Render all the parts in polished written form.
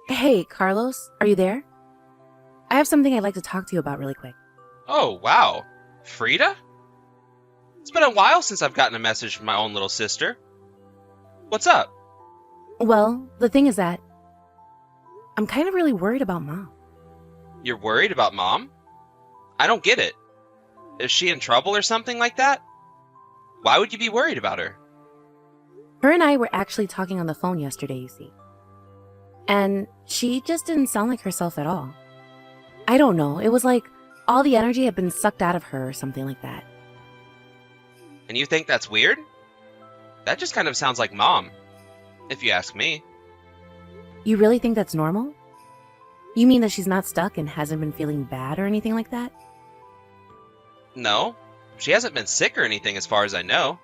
Hey, Carlos, are you there? I have something I'd like to talk to you about really quick. Oh, wow. Frida? It's been a while since I've gotten a message from my own little sister. What's up? Well, the thing is that I'm kind of really worried about Mom. You're worried about Mom? I don't get it. Is she in trouble or something like that? Why would you be worried about her? Her and I were actually talking on the phone yesterday, you see. And she just didn't sound like herself at all. I don't know, it was like all the energy had been sucked out of her or something like that. And you think that's weird? That just kind of sounds like Mom, if you ask me. You really think that's normal? You mean that she's not stuck and hasn't been feeling bad or anything like that? No, she hasn't been sick or anything as far as I know.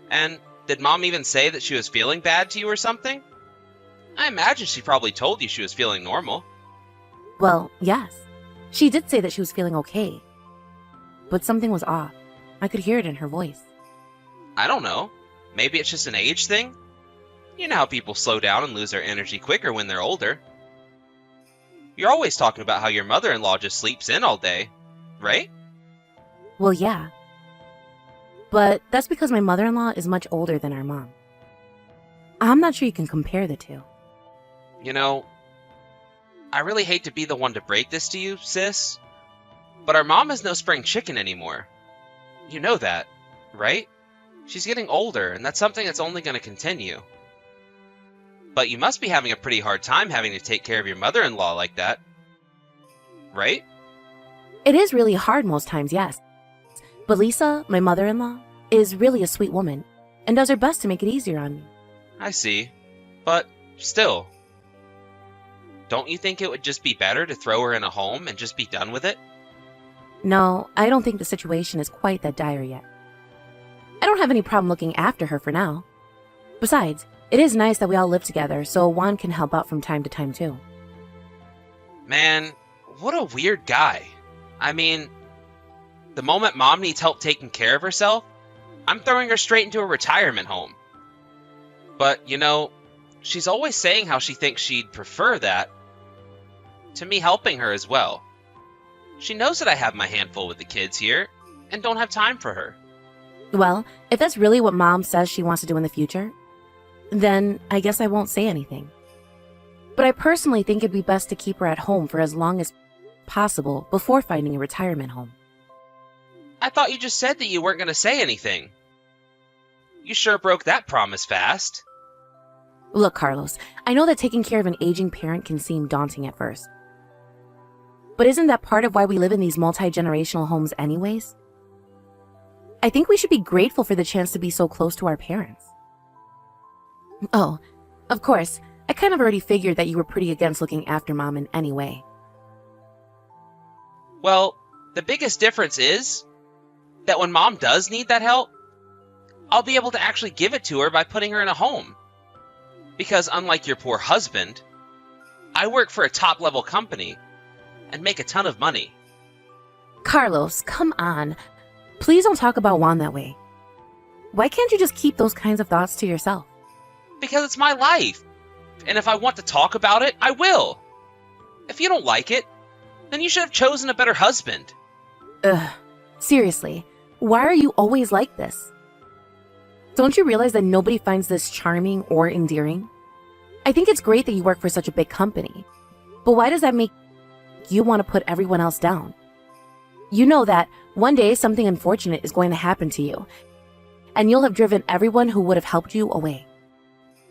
And did Mom even say that she was feeling bad to you or something? I imagine she probably told you she was feeling normal. Well, yes. She did say that she was feeling okay. But something was off. I could hear it in her voice. I don't know. Maybe it's just an age thing? You know how people slow down and lose their energy quicker when they're older. You're always talking about how your mother-in-law just sleeps in all day, right? Well, yeah. But that's because my mother-in-law is much older than our mom. I'm not sure you can compare the two. You know, I really hate to be the one to break this to you, sis, but our mom is no spring chicken anymore. You know that, right? She's getting older, and that's something that's only going to continue. But you must be having a pretty hard time having to take care of your mother-in-law like that, right? It is really hard most times, yes. But Lisa, my mother-in-law, is really a sweet woman and does her best to make it easier on me. I see. But still, don't you think it would just be better to throw her in a home and just be done with it? No, I don't think the situation is quite that dire yet. I don't have any problem looking after her for now. Besides, it is nice that we all live together, so Juan can help out from time to time too. Man, what a weird guy. I mean, the moment Mom needs help taking care of herself, I'm throwing her straight into a retirement home. But, you know, she's always saying how she thinks she'd prefer that to me helping her as well. She knows that I have my handful with the kids here and don't have time for her. Well, if that's really what Mom says she wants to do in the future, then I guess I won't say anything. But I personally think it'd be best to keep her at home for as long as possible before finding a retirement home. I thought you just said that you weren't going to say anything. You sure broke that promise fast. Look, Carlos, I know that taking care of an aging parent can seem daunting at first. But isn't that part of why we live in these multi-generational homes anyways? I think we should be grateful for the chance to be so close to our parents. Oh, of course, I kind of already figured that you were pretty against looking after Mom in any way. Well, the biggest difference is that when Mom does need that help, I'll be able to actually give it to her by putting her in a home. Because unlike your poor husband, I work for a top-level company and make a ton of money. Carlos, come on. Please don't talk about Juan that way. Why can't you just keep those kinds of thoughts to yourself? Because it's my life. And if I want to talk about it, I will. If you don't like it, then you should have chosen a better husband. Ugh. Seriously, why are you always like this? Don't you realize that nobody finds this charming or endearing? I think it's great that you work for such a big company. But why does that make you want to put everyone else down? You know that one day something unfortunate is going to happen to you, and you'll have driven everyone who would have helped you away.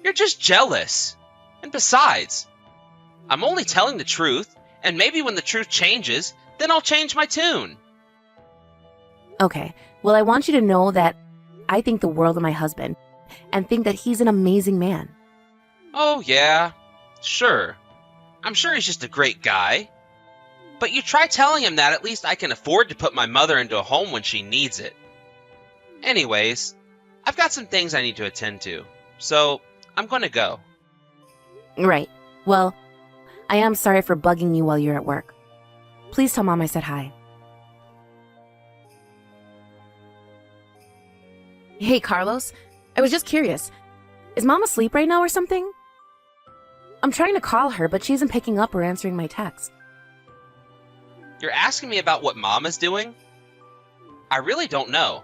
You're just jealous. And besides, I'm only telling the truth, and maybe when the truth changes, then I'll change my tune. Okay, well, I want you to know that I think the world of my husband, and think that he's an amazing man. Oh, yeah, sure. I'm sure he's just a great guy. But you try telling him that at least I can afford to put my mother into a home when she needs it. Anyways, I've got some things I need to attend to, so I'm going to go. Right. Well, I am sorry for bugging you while you're at work. Please tell Mom I said hi. Hey, Carlos. I was just curious. Is Mom asleep right now or something? I'm trying to call her, but she isn't picking up or answering my text. You're asking me about what Mom is doing? I really don't know.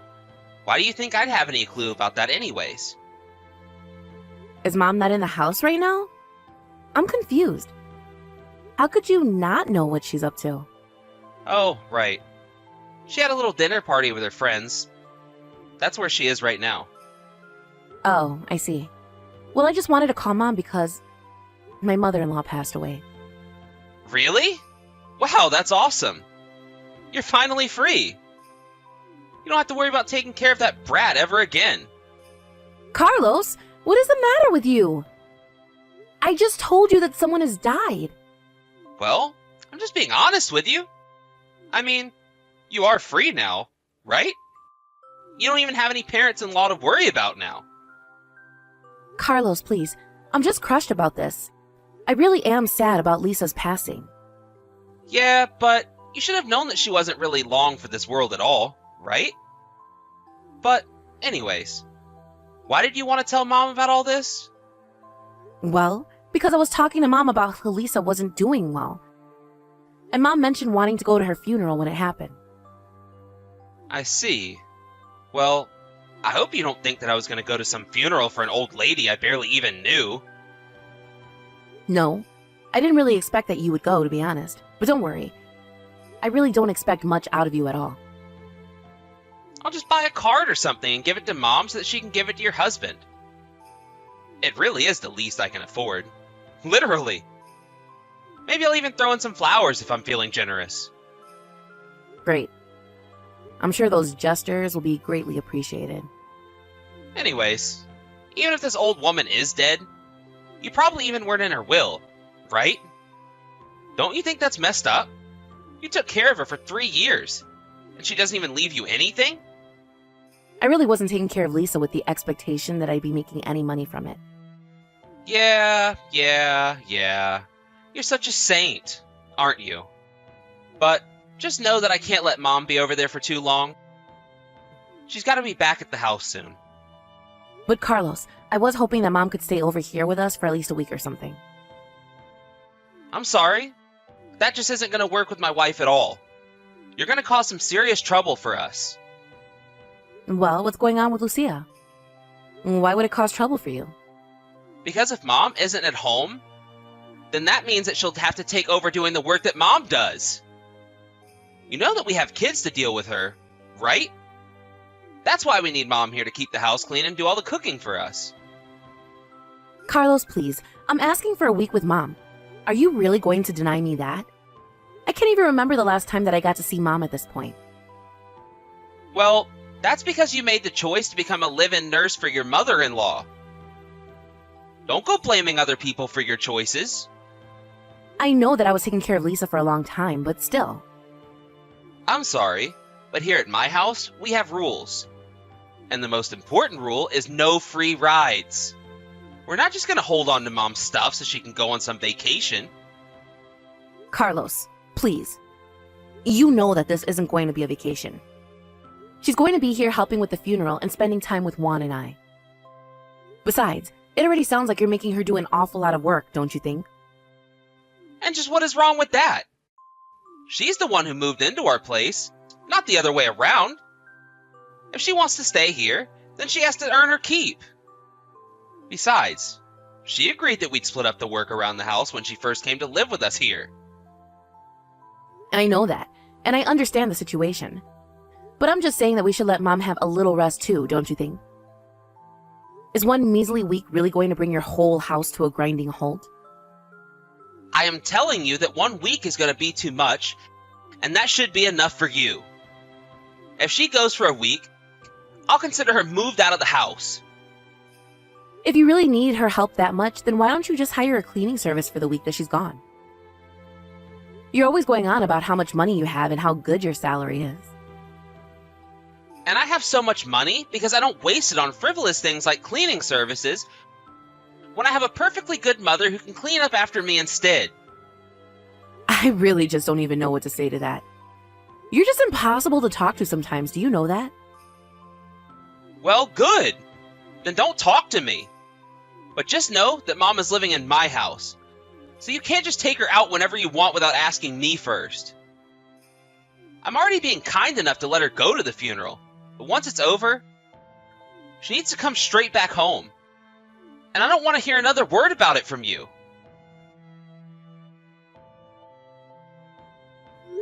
Why do you think I'd have any clue about that anyways? Is Mom not in the house right now? I'm confused. How could you not know what she's up to? Oh, right. She had a little dinner party with her friends. That's where she is right now. Oh, I see. Well, I just wanted to call Mom because my mother-in-law passed away. Really? Wow, that's awesome. You're finally free. You don't have to worry about taking care of that brat ever again. Carlos, what is the matter with you? I just told you that someone has died. Well, I'm just being honest with you. I mean, you are free now, right? You don't even have any parents-in-law to worry about now. Carlos, please. I'm just crushed about this. I really am sad about Lisa's passing. Yeah, but you should have known that she wasn't really long for this world at all, right? But, anyways, why did you want to tell Mom about all this? Well, because I was talking to Mom about how Lisa wasn't doing well. And Mom mentioned wanting to go to her funeral when it happened. I see. Well, I hope you don't think that I was going to go to some funeral for an old lady I barely even knew. No, I didn't really expect that you would go, to be honest. But don't worry. I really don't expect much out of you at all. I'll just buy a card or something and give it to Mom so that she can give it to your husband. It really is the least I can afford. Literally. Maybe I'll even throw in some flowers if I'm feeling generous. Great. I'm sure those gestures will be greatly appreciated. Anyways, even if this old woman is dead, you probably even weren't in her will, right? Don't you think that's messed up? You took care of her for 3 years, and she doesn't even leave you anything? I really wasn't taking care of Lisa with the expectation that I'd be making any money from it. Yeah. You're such a saint, aren't you? But just know that I can't let Mom be over there for too long. She's got to be back at the house soon. But Carlos, I was hoping that Mom could stay over here with us for at least a week or something. I'm sorry. That just isn't going to work with my wife at all. You're going to cause some serious trouble for us. Well, what's going on with Lucia? Why would it cause trouble for you? Because if Mom isn't at home, then that means that she'll have to take over doing the work that Mom does. You know that we have kids to deal with her, right? That's why we need Mom here to keep the house clean and do all the cooking for us. Carlos, please. I'm asking for a week with Mom. Are you really going to deny me that? I can't even remember the last time that I got to see Mom at this point. Well, that's because you made the choice to become a live-in nurse for your mother-in-law. Don't go blaming other people for your choices. I know that I was taking care of Lisa for a long time, but still. I'm sorry, but here at my house, we have rules. And the most important rule is no free rides. We're not just going to hold on to Mom's stuff so she can go on some vacation. Carlos, please. You know that this isn't going to be a vacation. She's going to be here helping with the funeral and spending time with Juan and I. Besides, it already sounds like you're making her do an awful lot of work, don't you think? And just what is wrong with that? She's the one who moved into our place, not the other way around. If she wants to stay here, then she has to earn her keep. Besides, she agreed that we'd split up the work around the house when she first came to live with us here. I know that, and I understand the situation. But I'm just saying that we should let Mom have a little rest too, don't you think? Is one measly week really going to bring your whole house to a grinding halt? I am telling you that 1 week is going to be too much, and that should be enough for you. If she goes for a week, I'll consider her moved out of the house. If you really need her help that much, then why don't you just hire a cleaning service for the week that she's gone? You're always going on about how much money you have and how good your salary is. And I have so much money because I don't waste it on frivolous things like cleaning services when I have a perfectly good mother who can clean up after me instead. I really just don't even know what to say to that. You're just impossible to talk to sometimes, do you know that? Well, good. Then don't talk to me. But just know that Mom is living in my house, So you can't just take her out whenever you want without asking me first. I'm already being kind enough to let her go to the funeral, but once it's over, she needs to come straight back home. And I don't want to hear another word about it from you.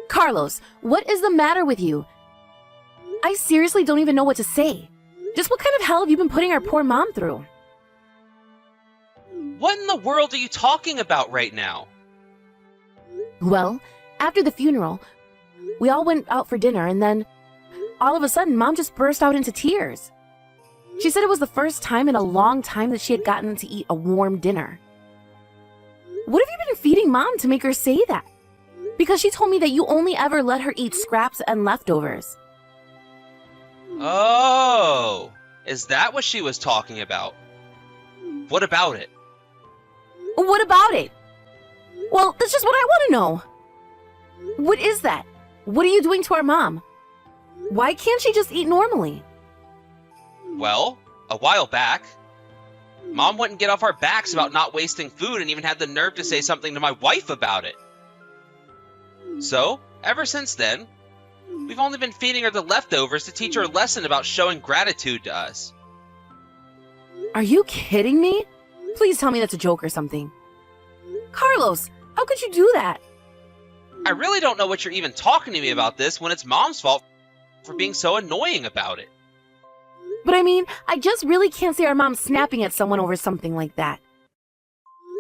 Carlos, what is the matter with you? I seriously don't even know what to say. Just what kind of hell have you been putting our poor mom through? What in the world are you talking about right now? Well, after the funeral, we all went out for dinner, and then all of a sudden, Mom just burst out into tears. She said it was the first time in a long time that she had gotten to eat a warm dinner. What have you been feeding Mom to make her say that? Because she told me that you only ever let her eat scraps and leftovers. Oh, is that what she was talking about? What about it? What about it? Well, that's just what I want to know. What is that? What are you doing to our mom? Why can't she just eat normally? Well, a while back, Mom wouldn't get off our backs about not wasting food and even had the nerve to say something to my wife about it. So, ever since then, we've only been feeding her the leftovers to teach her a lesson about showing gratitude to us. Are you kidding me? Please tell me that's a joke or something. Carlos, how could you do that? I really don't know what you're even talking to me about this when it's Mom's fault for being so annoying about it. But I mean, I just really can't see our mom snapping at someone over something like that.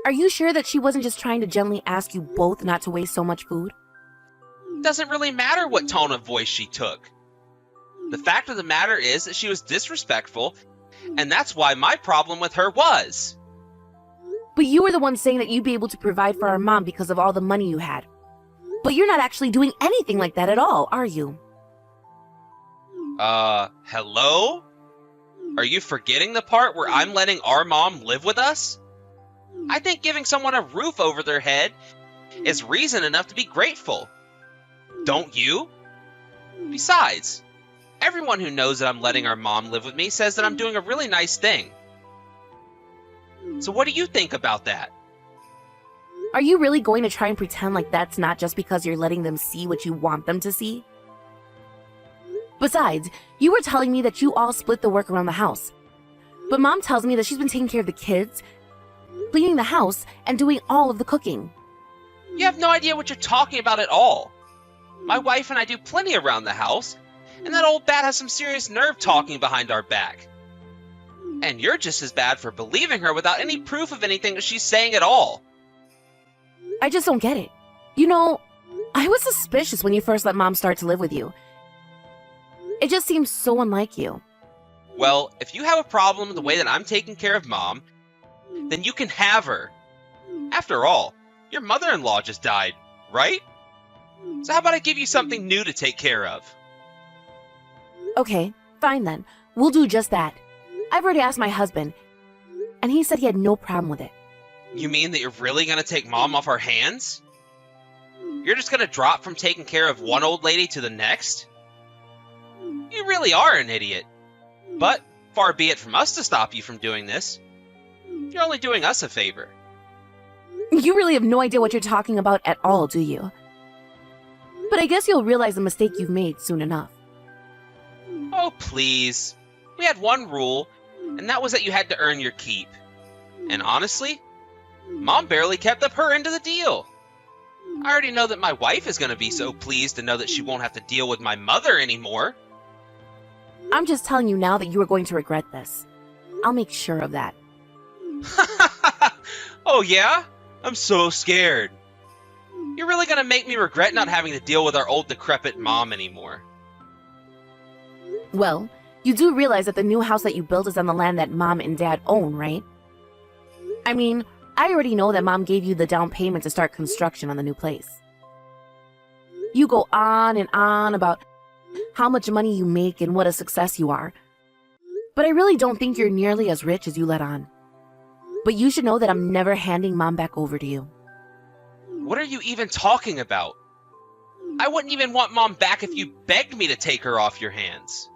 Are you sure that she wasn't just trying to gently ask you both not to waste so much food? Doesn't really matter what tone of voice she took. The fact of the matter is that she was disrespectful, and that's why my problem with her was. But you were the one saying that you'd be able to provide for our mom because of all the money you had. But you're not actually doing anything like that at all, are you? Hello? Are you forgetting the part where I'm letting our mom live with us? I think giving someone a roof over their head is reason enough to be grateful. Don't you? Besides, everyone who knows that I'm letting our mom live with me says that I'm doing a really nice thing. So what do you think about that? Are you really going to try and pretend like that's not just because you're letting them see what you want them to see? Besides, you were telling me that you all split the work around the house. But Mom tells me that she's been taking care of the kids, cleaning the house, and doing all of the cooking. You have no idea what you're talking about at all. My wife and I do plenty around the house, and that old bat has some serious nerve talking behind our back. And you're just as bad for believing her without any proof of anything that she's saying at all. I just don't get it. You know, I was suspicious when you first let Mom start to live with you. It just seems so unlike you. Well, if you have a problem with the way that I'm taking care of Mom, then you can have her. After all, your mother-in-law just died, right? So how about I give you something new to take care of? Okay, fine then. We'll do just that. I've already asked my husband, and he said he had no problem with it. You mean that you're really going to take Mom off our hands? You're just going to drop from taking care of one old lady to the next? You really are an idiot. But far be it from us to stop you from doing this. You're only doing us a favor. You really have no idea what you're talking about at all, do you? But I guess you'll realize the mistake you've made soon enough. Oh, please. We had one rule, and that was that you had to earn your keep. And honestly, Mom barely kept up her end of the deal. I already know that my wife is going to be so pleased to know that she won't have to deal with my mother anymore. I'm just telling you now that you are going to regret this. I'll make sure of that. Oh yeah? I'm so scared. You're really going to make me regret not having to deal with our old decrepit mom anymore. Well, you do realize that the new house that you built is on the land that Mom and Dad own, right? I mean, I already know that Mom gave you the down payment to start construction on the new place. You go on and on about how much money you make and what a success you are. But I really don't think you're nearly as rich as you let on. But you should know that I'm never handing Mom back over to you. What are you even talking about? I wouldn't even want Mom back if you begged me to take her off your hands.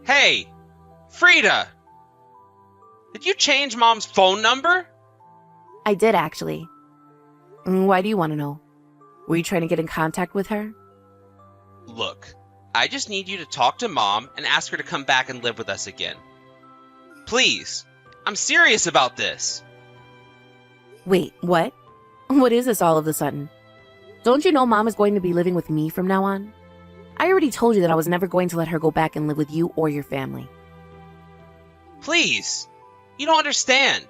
Hey, Frida! Did you change Mom's phone number? I did, actually. Why do you want to know? Were you trying to get in contact with her? Look, I just need you to talk to Mom and ask her to come back and live with us again. Please, I'm serious about this. Wait, what? What is this all of a sudden? Don't you know Mom is going to be living with me from now on? I already told you that I was never going to let her go back and live with you or your family. Please, you don't understand.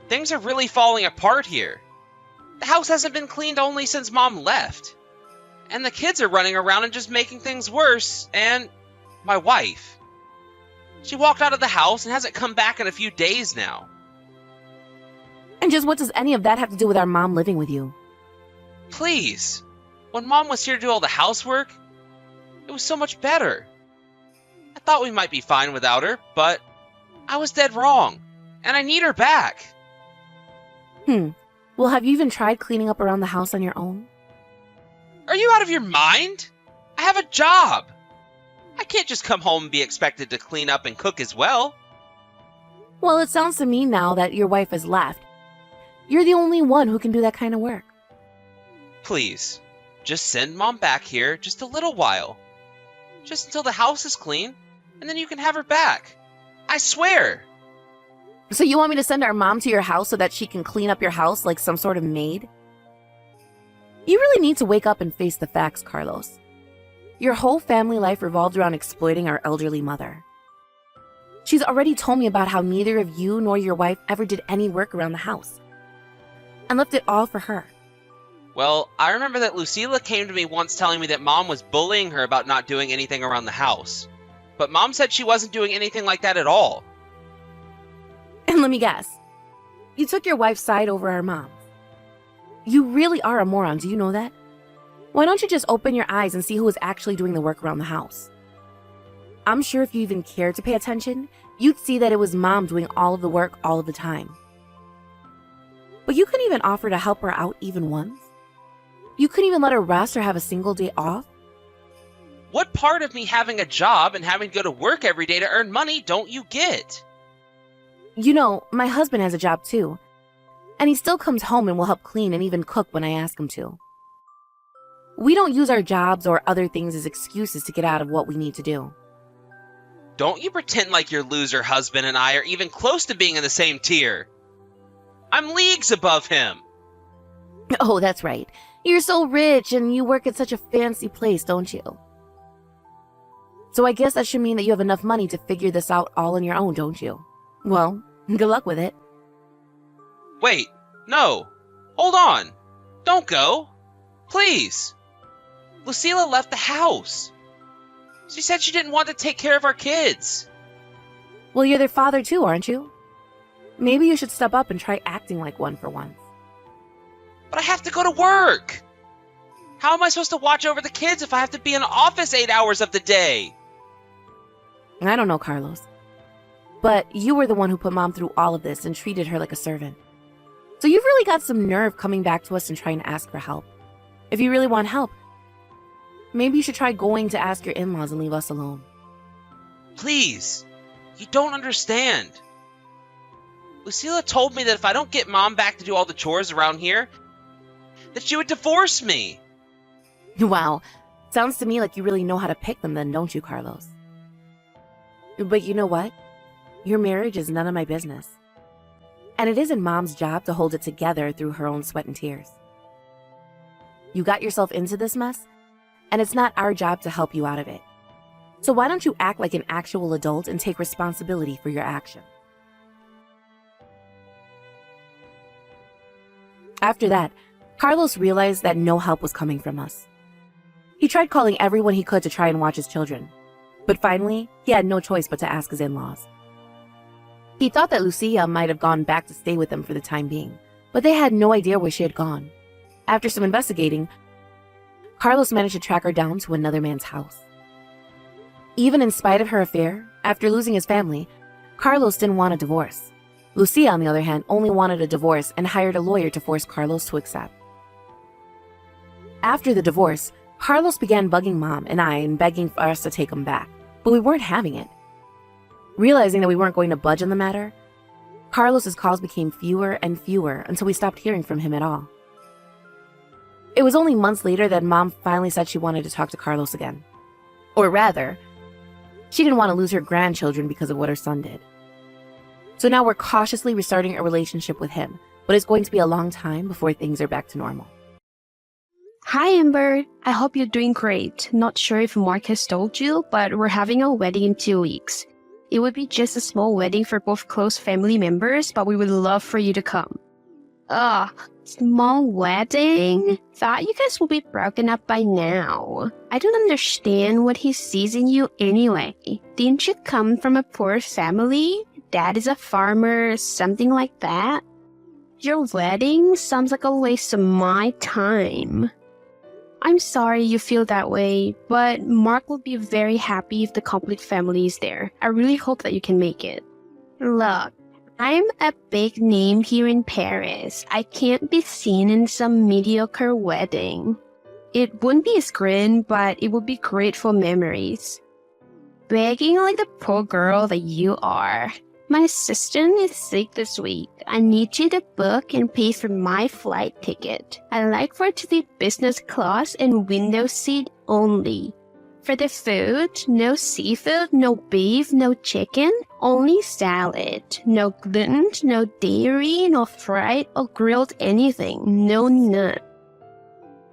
Things are really falling apart here. The house hasn't been cleaned only since Mom left. And the kids are running around and just making things worse, and my wife. She walked out of the house and hasn't come back in a few days now. And just what does any of that have to do with our mom living with you? Please, when Mom was here to do all the housework, it was so much better. I thought we might be fine without her, but I was dead wrong, and I need her back. Well, have you even tried cleaning up around the house on your own? Are you out of your mind? I have a job. I can't just come home and be expected to clean up and cook as well. Well, it sounds to me now that your wife has left. You're the only one who can do that kind of work. Please, just send Mom back here just a little while. Just until the house is clean, and then you can have her back. I swear. So you want me to send our mom to your house so that she can clean up your house like some sort of maid? You really need to wake up and face the facts, Carlos. Your whole family life revolved around exploiting our elderly mother. She's already told me about how neither of you nor your wife ever did any work around the house and left it all for her. Well, I remember that Lucila came to me once telling me that Mom was bullying her about not doing anything around the house. But Mom said she wasn't doing anything like that at all. And let me guess, you took your wife's side over our mom's. You really are a moron, do you know that? Why don't you just open your eyes and see who is actually doing the work around the house? I'm sure if you even cared to pay attention, you'd see that it was Mom doing all of the work all of the time. But you couldn't even offer to help her out even once? You couldn't even let her rest or have a single day off? What part of me having a job and having to go to work every day to earn money don't you get? You know, my husband has a job too. And he still comes home and will help clean and even cook when I ask him to. We don't use our jobs or other things as excuses to get out of what we need to do. Don't you pretend like your loser husband and I are even close to being in the same tier. I'm leagues above him. Oh, that's right. You're so rich and you work at such a fancy place, don't you? So I guess that should mean that you have enough money to figure this out all on your own, don't you? Well, good luck with it. Wait, no. Hold on. Don't go. Please. Lucila left the house. She said she didn't want to take care of our kids. Well, you're their father too, aren't you? Maybe you should step up and try acting like one for once. But I have to go to work. How am I supposed to watch over the kids if I have to be in the office 8 hours of the day? I don't know, Carlos. But you were the one who put Mom through all of this and treated her like a servant. So you've really got some nerve coming back to us and trying to ask for help. If you really want help, maybe you should try going to ask your in-laws and leave us alone. Please. You don't understand. Lucila told me that if I don't get Mom back to do all the chores around here, that she would divorce me. Wow. Sounds to me like you really know how to pick them then, don't you, Carlos? But you know what? Your marriage is none of my business. And it isn't Mom's job to hold it together through her own sweat and tears. You got yourself into this mess, and it's not our job to help you out of it. So why don't you act like an actual adult and take responsibility for your actions? After that, Carlos realized that no help was coming from us. He tried calling everyone he could to try and watch his children, but finally, he had no choice but to ask his in-laws. He thought that Lucia might have gone back to stay with them for the time being, but they had no idea where she had gone. After some investigating, Carlos managed to track her down to another man's house. Even in spite of her affair, after losing his family, Carlos didn't want a divorce. Lucia, on the other hand, only wanted a divorce and hired a lawyer to force Carlos to accept. After the divorce, Carlos began bugging Mom and I and begging for us to take him back, but we weren't having it. Realizing that we weren't going to budge on the matter, Carlos's calls became fewer and fewer until we stopped hearing from him at all. It was only months later that Mom finally said she wanted to talk to Carlos again. Or rather, she didn't want to lose her grandchildren because of what her son did. So now we're cautiously restarting a relationship with him, but it's going to be a long time before things are back to normal. Hi, Amber. I hope you're doing great. Not sure if Mark has told you, but we're having a wedding in 2 weeks. It would be just a small wedding for both close family members, but we would love for you to come. Small wedding? Thought you guys would be broken up by now. I don't understand what he sees in you anyway. Didn't you come from a poor family? Dad is a farmer, something like that? Your wedding sounds like a waste of my time. I'm sorry you feel that way, but Mark will be very happy if the complete family is there. I really hope that you can make it. Look, I'm a big name here in Paris. I can't be seen in some mediocre wedding. It wouldn't be as grand, but it would be great for memories. Begging like the poor girl that you are. My assistant is sick this week. I need you to book and pay for my flight ticket. I'd like for it to be business class and window seat only. For the food, no seafood, no beef, no chicken, only salad. No gluten, no dairy, no fried or grilled anything, no nut.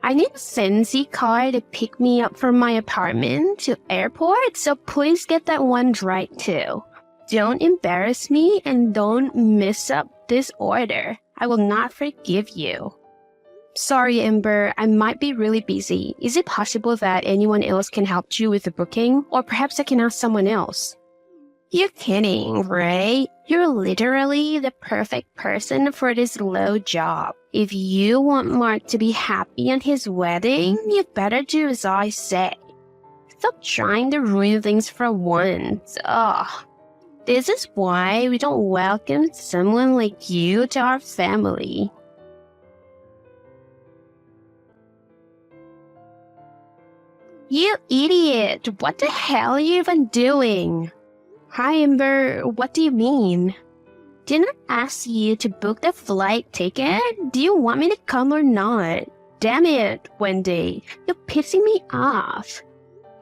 I need a fancy car to pick me up from my apartment to airport, so please get that one right too. Don't embarrass me and don't mess up this order. I will not forgive you. Sorry, Amber, I might be really busy. Is it possible that anyone else can help you with the booking? Or perhaps I can ask someone else? You're kidding, right? You're literally the perfect person for this low job. If you want Mark to be happy on his wedding, you better do as I say. Stop trying to ruin things for once. Ugh. This is why we don't welcome someone like you to our family. You idiot! What the hell are you even doing? Hi, Amber. What do you mean? Didn't I ask you to book the flight ticket? Do you want me to come or not? Damn it, Wendy. You're pissing me off.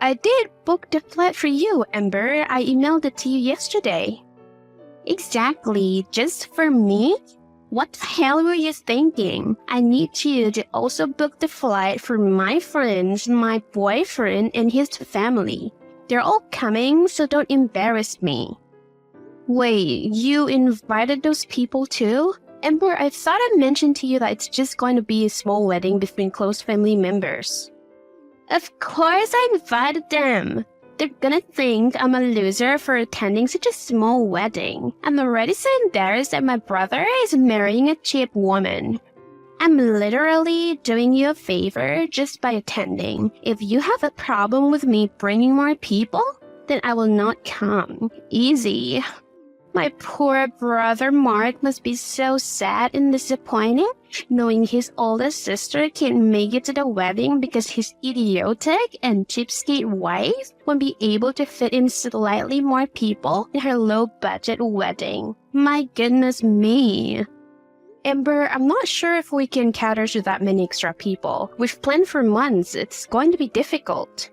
I did book the flight for you, Amber. I emailed it to you yesterday. Exactly. Just for me? What the hell were you thinking? I need you to also book the flight for my friends, my boyfriend, and his family. They're all coming, so don't embarrass me. Wait, you invited those people too? Amber, I thought I mentioned to you that it's just going to be a small wedding between close family members. Of course I invited them. They're gonna think I'm a loser for attending such a small wedding. I'm already so embarrassed that my brother is marrying a cheap woman. I'm literally doing you a favor just by attending. If you have a problem with me bringing more people, then I will not come. Easy. My poor brother Mark must be so sad and disappointed, knowing his older sister can't make it to the wedding because his idiotic and cheapskate wife won't be able to fit in slightly more people in her low-budget wedding. My goodness me. Amber, I'm not sure if we can cater to that many extra people. We've planned for months. It's going to be difficult.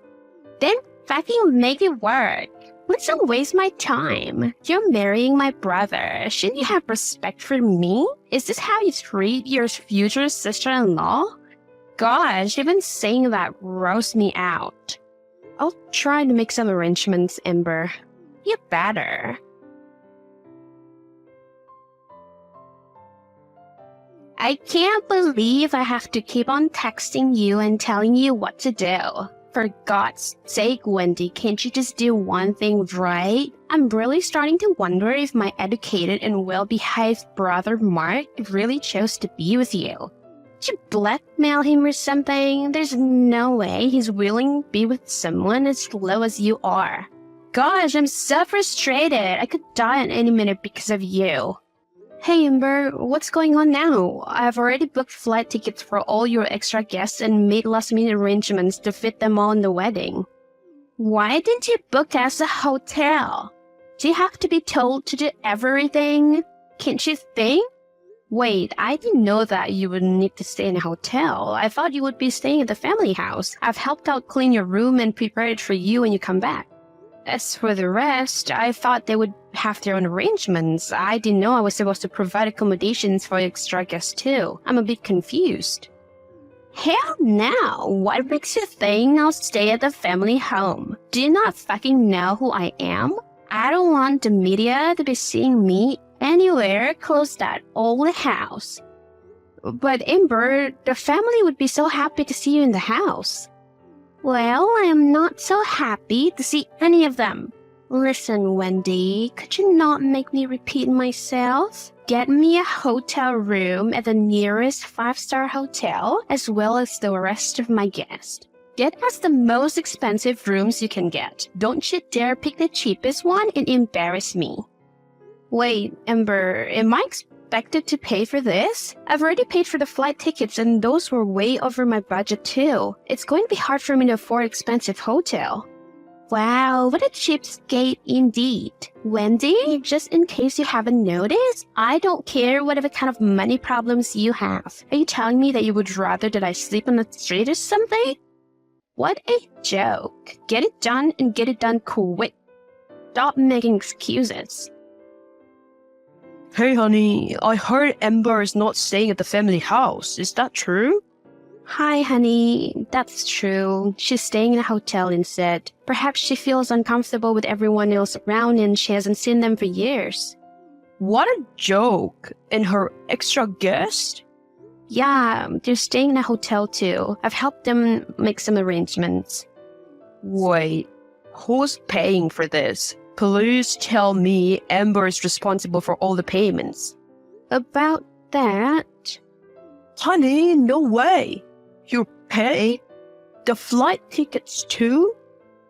Then fucking make it work. Let's not waste my time. You're marrying my brother. Shouldn't you have respect for me? Is this how you treat your future sister-in-law? Gosh, even saying that roasts me out. I'll try to make some arrangements, Amber. You better. I can't believe I have to keep on texting you and telling you what to do. For God's sake, Wendy, can't you just do one thing right? I'm really starting to wonder if my educated and well-behaved brother Mark really chose to be with you. Did you blackmail him or something? There's no way he's willing to be with someone as low as you are. Gosh, I'm so frustrated. I could die at any minute because of you. Hey Amber, what's going on now? I've already booked flight tickets for all your extra guests and made last-minute arrangements to fit them all in the wedding. Why didn't you book us a hotel? Do you have to be told to do everything? Can't you think? Wait, I didn't know that you would need to stay in a hotel. I thought you would be staying at the family house. I've helped out clean your room and prepare it for you when you come back. As for the rest, I thought they would have their own arrangements. I didn't know I was supposed to provide accommodations for extra guests too. I'm a bit confused. Hell no! What makes you think I'll stay at the family home? Do you not fucking know who I am? I don't want the media to be seeing me anywhere close that old house. But Amber, the family would be so happy to see you in the house. Well, I am not so happy to see any of them. Listen, Wendy, could you not make me repeat myself? Get me a hotel room at the nearest 5-star hotel, as well as the rest of my guests. Get us the most expensive rooms you can get. Don't you dare pick the cheapest one and embarrass me. Wait, Amber, am I expected to pay for this? I've already paid for the flight tickets and those were way over my budget too. It's going to be hard for me to afford an expensive hotel. Wow, what a cheapskate indeed. Wendy, just in case you haven't noticed, I don't care whatever kind of money problems you have. Are you telling me that you would rather that I sleep on the street or something? What a joke. Get it done and get it done quick. Stop making excuses. Hey honey, I heard Amber is not staying at the family house. Is that true? Hi, honey. That's true. She's staying in a hotel instead. Perhaps she feels uncomfortable with everyone else around and she hasn't seen them for years. What a joke. And her extra guest? Yeah, they're staying in a hotel too. I've helped them make some arrangements. Wait, who's paying for this? Please tell me Amber is responsible for all the payments. About that... Honey, no way. You pay? The flight tickets too?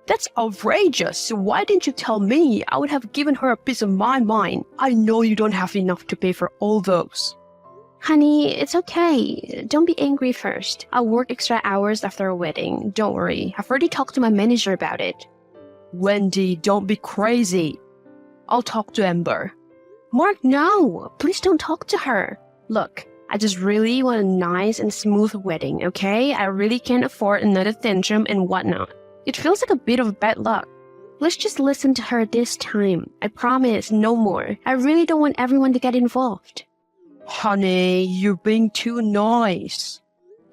That's outrageous. Why didn't you tell me? I would have given her a piece of my mind. I know you don't have enough to pay for all those. Honey, it's okay. Don't be angry first. I'll work extra hours after our wedding. Don't worry. I've already talked to my manager about it. Wendy, don't be crazy. I'll talk to Amber. Mark, no. Please don't talk to her. Look, I just really want a nice and smooth wedding, okay? I really can't afford another tantrum and whatnot. It feels like a bit of bad luck. Let's just listen to her this time. I promise, no more. I really don't want everyone to get involved. Honey, you're being too nice.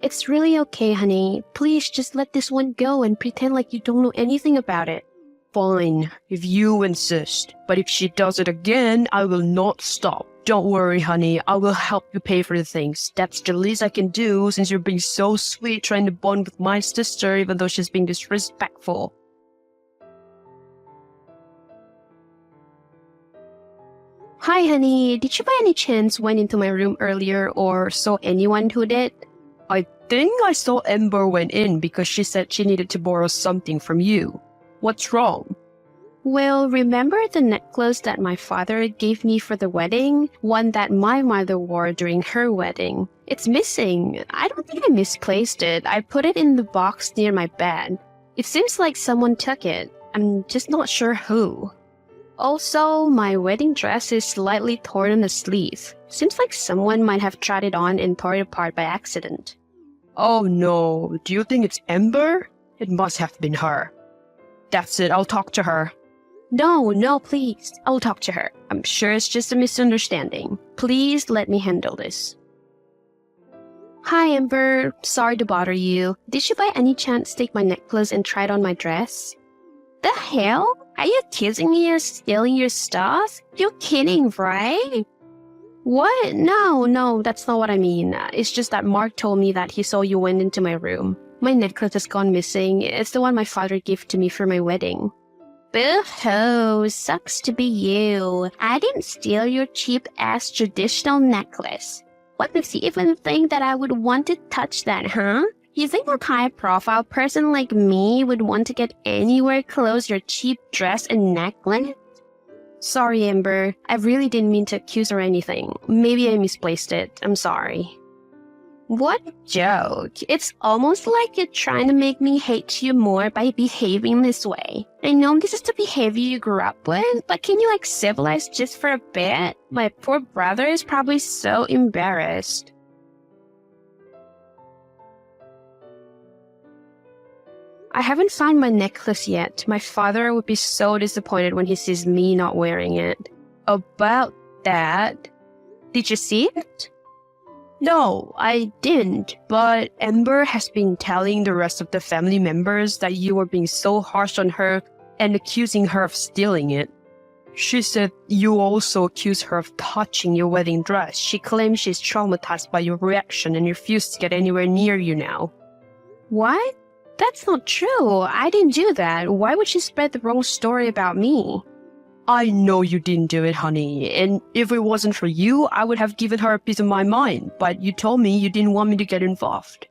It's really okay, honey. Please just let this one go and pretend like you don't know anything about it. Fine, if you insist. But if she does it again, I will not stop. Don't worry, honey. I will help you pay for the things. That's the least I can do since you're being so sweet trying to bond with my sister even though she's being disrespectful. Hi, honey. Did you by any chance went into my room earlier or saw anyone who did? I think I saw Amber went in because she said she needed to borrow something from you. What's wrong? Well, remember the necklace that my father gave me for the wedding? One that my mother wore during her wedding. It's missing. I don't think I misplaced it. I put it in the box near my bed. It seems like someone took it. I'm just not sure who. Also, my wedding dress is slightly torn on the sleeve. Seems like someone might have tried it on and tore it apart by accident. Oh no, do you think it's Amber? It must have been her. That's it, I'll talk to her. No, please. I'll talk to her. I'm sure it's just a misunderstanding. Please let me handle this. Hi, Amber. Sorry to bother you. Did you by any chance take my necklace and try it on my dress? The hell? Are you teasing me or stealing your stuff? You're kidding, right? What? No, that's not what I mean. It's just that Mark told me that he saw you went into my room. My necklace has gone missing. It's the one my father gave to me for my wedding. Boo-hoo, sucks to be you. I didn't steal your cheap-ass traditional necklace. What makes you even think that I would want to touch that, huh? You think a high-profile person like me would want to get anywhere close your cheap dress and necklace? Sorry, Amber. I really didn't mean to accuse or anything. Maybe I misplaced it. I'm sorry. What joke. It's almost like you're trying to make me hate you more by behaving this way. I know this is the behavior you grew up with, but can you civilize just for a bit? My poor brother is probably so embarrassed. I haven't found my necklace yet. My father would be so disappointed when he sees me not wearing it. About that, did you see it? No, I didn't, but Amber has been telling the rest of the family members that you were being so harsh on her and accusing her of stealing it. She said you also accused her of touching your wedding dress. She claims she's traumatized by your reaction and refused to get anywhere near you now. What? That's not true. I didn't do that. Why would she spread the wrong story about me? I know you didn't do it, honey, and if it wasn't for you, I would have given her a piece of my mind, but you told me you didn't want me to get involved.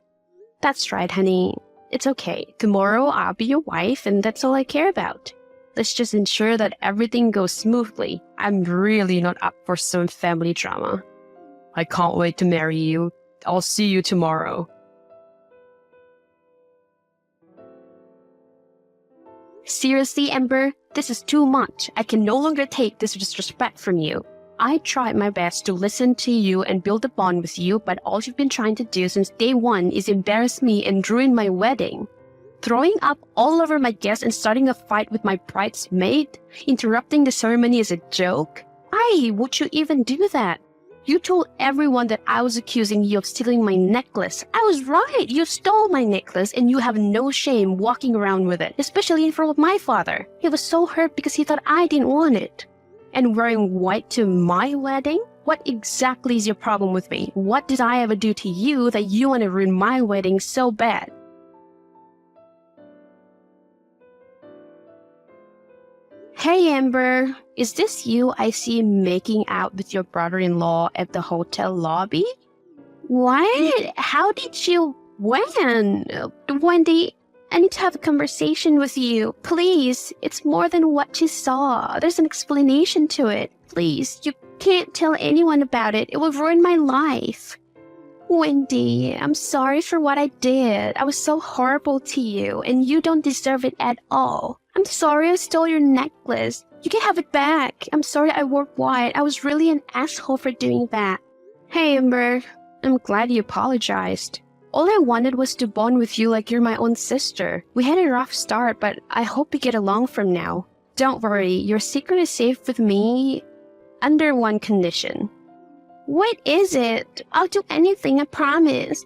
That's right, honey. It's okay. Tomorrow I'll be your wife, and that's all I care about. Let's just ensure that everything goes smoothly. I'm really not up for some family drama. I can't wait to marry you. I'll see you tomorrow. Seriously, Amber, this is too much. I can no longer take this disrespect from you. I tried my best to listen to you and build a bond with you, but all you've been trying to do since day one is embarrass me and ruin my wedding. Throwing up all over my guests and starting a fight with my bridesmaid? Interrupting the ceremony as a joke? Why would you even do that? You told everyone that I was accusing you of stealing my necklace. I was right. You stole my necklace and you have no shame walking around with it, especially in front of my father. He was so hurt because he thought I didn't want it. And wearing white to my wedding? What exactly is your problem with me? What did I ever do to you that you want to ruin my wedding so bad? Hey Amber, is this you I see making out with your brother-in-law at the hotel lobby? What? How did you... When? Wendy, I need to have a conversation with you. Please, it's more than what you saw. There's an explanation to it. Please, you can't tell anyone about it. It will ruin my life. Wendy, I'm sorry for what I did. I was so horrible to you, and you don't deserve it at all. I'm sorry I stole your necklace. You can have it back. I'm sorry I wore white. I was really an asshole for doing that. Hey, Amber. I'm glad you apologized. All I wanted was to bond with you like you're my own sister. We had a rough start, but I hope we get along from now. Don't worry, your secret is safe with me under one condition. What is it? I'll do anything, I promise.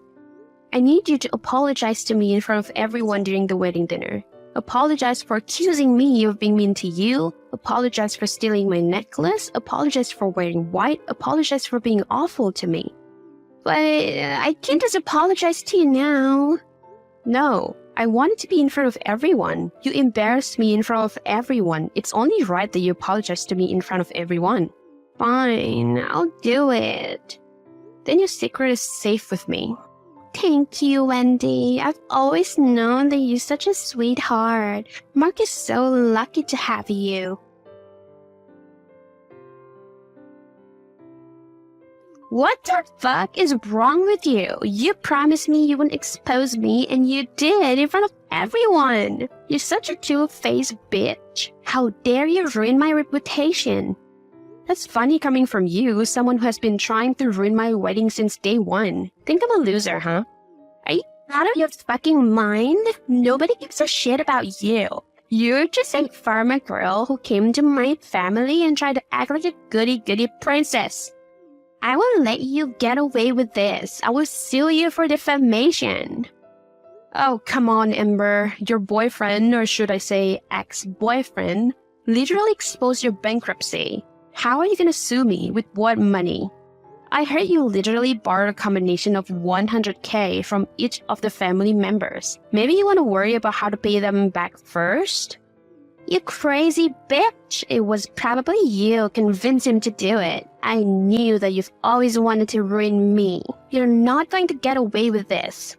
I need you to apologize to me in front of everyone during the wedding dinner. Apologize for accusing me of being mean to you. Apologize for stealing my necklace. Apologize for wearing white. Apologize for being awful to me. But I can't just apologize to you now. No, I want it to be in front of everyone. You embarrassed me in front of everyone. It's only right that you apologize to me in front of everyone. Fine, I'll do it. Then your secret is safe with me. Thank you, Wendy. I've always known that you're such a sweetheart. Mark is so lucky to have you. What the fuck is wrong with you? You promised me you wouldn't expose me, and you did in front of everyone. You're such a two-faced bitch. How dare you ruin my reputation? That's funny coming from you, someone who has been trying to ruin my wedding since day one. Think I'm a loser, huh? Are you out of your fucking mind? Nobody gives a shit about you. You're just a farmer girl who came to my family and tried to act like a goody-goody princess. I won't let you get away with this. I will sue you for defamation. Oh, come on, Amber. Your boyfriend, or should I say ex-boyfriend, literally exposed your bankruptcy. How are you gonna sue me? With what money? I heard you literally borrowed a combination of 100K from each of the family members. Maybe you want to worry about how to pay them back first? You crazy bitch! It was probably you convinced him to do it. I knew that you've always wanted to ruin me. You're not going to get away with this.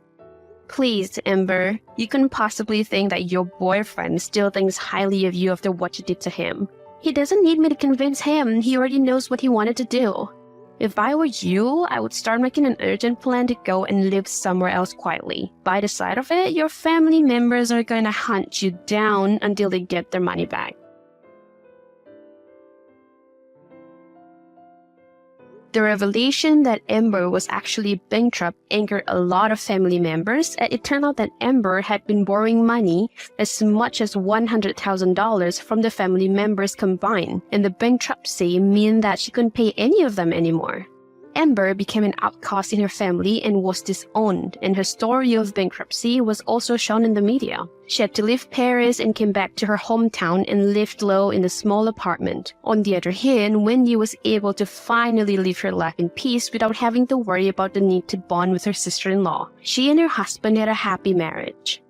Please, Amber, you couldn't possibly think that your boyfriend still thinks highly of you after what you did to him. He doesn't need me to convince him. He already knows what he wanted to do. If I were you, I would start making an urgent plan to go and live somewhere else quietly. By the side of it, your family members are going to hunt you down until they get their money back. The revelation that Amber was actually bankrupt angered a lot of family members, and it turned out that Amber had been borrowing money as much as $100,000 from the family members combined, and the bankruptcy meant that she couldn't pay any of them anymore. Amber became an outcast in her family and was disowned, and her story of bankruptcy was also shown in the media. She had to leave Paris and came back to her hometown and lived low in a small apartment. On the other hand, Wendy was able to finally live her life in peace without having to worry about the need to bond with her sister-in-law. She and her husband had a happy marriage.